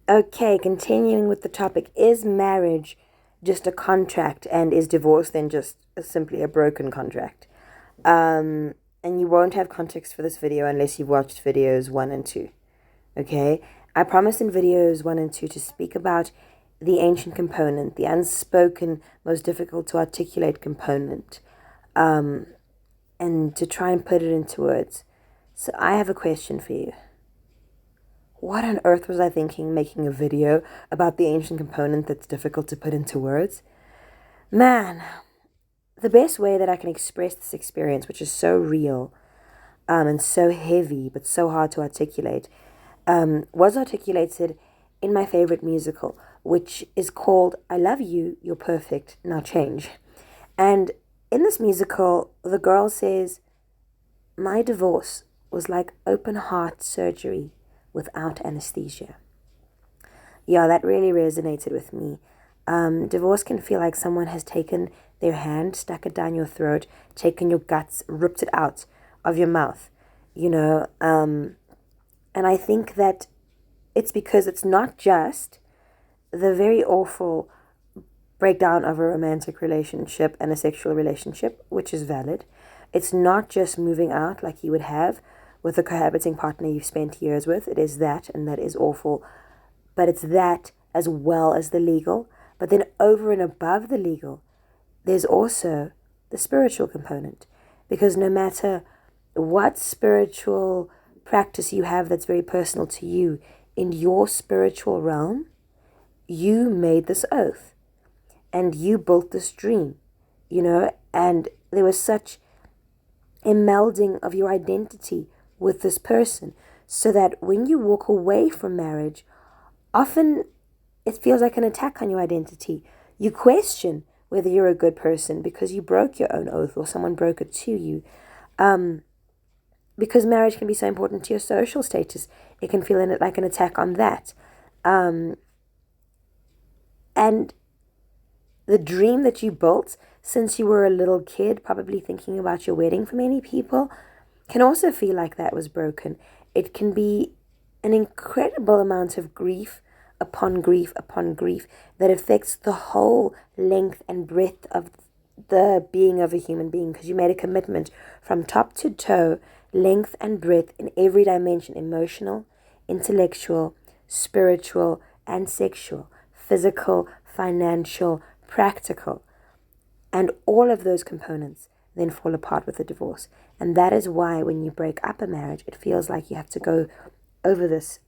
Okay, continuing with the topic, is marriage just a contract and is divorce then just simply a broken contract? And you won't have context for this video unless you've watched videos 1 and 2. Okay? I promise in videos 1 and 2 to speak about the ancient component, the unspoken, most difficult to articulate component, and to try and put it into words. So I have a question for you. What on earth was I thinking making a video about the ancient component that's difficult to put into words? Man, the best way that I can express this experience, which is so real and so heavy but so hard to articulate, was articulated in my favorite musical, which is called I Love You, You're Perfect, Now Change. And in this musical, the girl says, my divorce was like open heart surgery without anesthesia. Yeah, that really resonated with me. Divorce can feel like someone has taken their hand, stuck it down your throat, taken your guts, ripped it out of your mouth, you know. And I think that it's because it's not just the very awful breakdown of a romantic relationship and a sexual relationship, which is valid. It's not just moving out like you would have with a cohabiting partner you've spent years with. It is that, and that is awful. But it's that as well as the legal. But then over and above the legal, there's also the spiritual component. Because no matter what spiritual practice you have that's very personal to you, in your spiritual realm, you made this oath and you built this dream, and there was such a melding of your identity with this person, so that when you walk away from marriage, often it feels like an attack on your identity. You question whether you're a good person because you broke your own oath or someone broke it to you. Because marriage can be so important to your social status, it can feel like an attack on that. And the dream that you built since you were a little kid, probably thinking about your wedding for many people, can also feel like that was broken. It can be an incredible amount of grief upon grief upon grief that affects the whole length and breadth of the being of a human being, because you made a commitment from top to toe, length and breadth in every dimension: emotional, intellectual, spiritual, and sexual, physical, financial, practical. And all of those components then fall apart with a divorce. And that is why when you break up a marriage, it feels like you have to go over this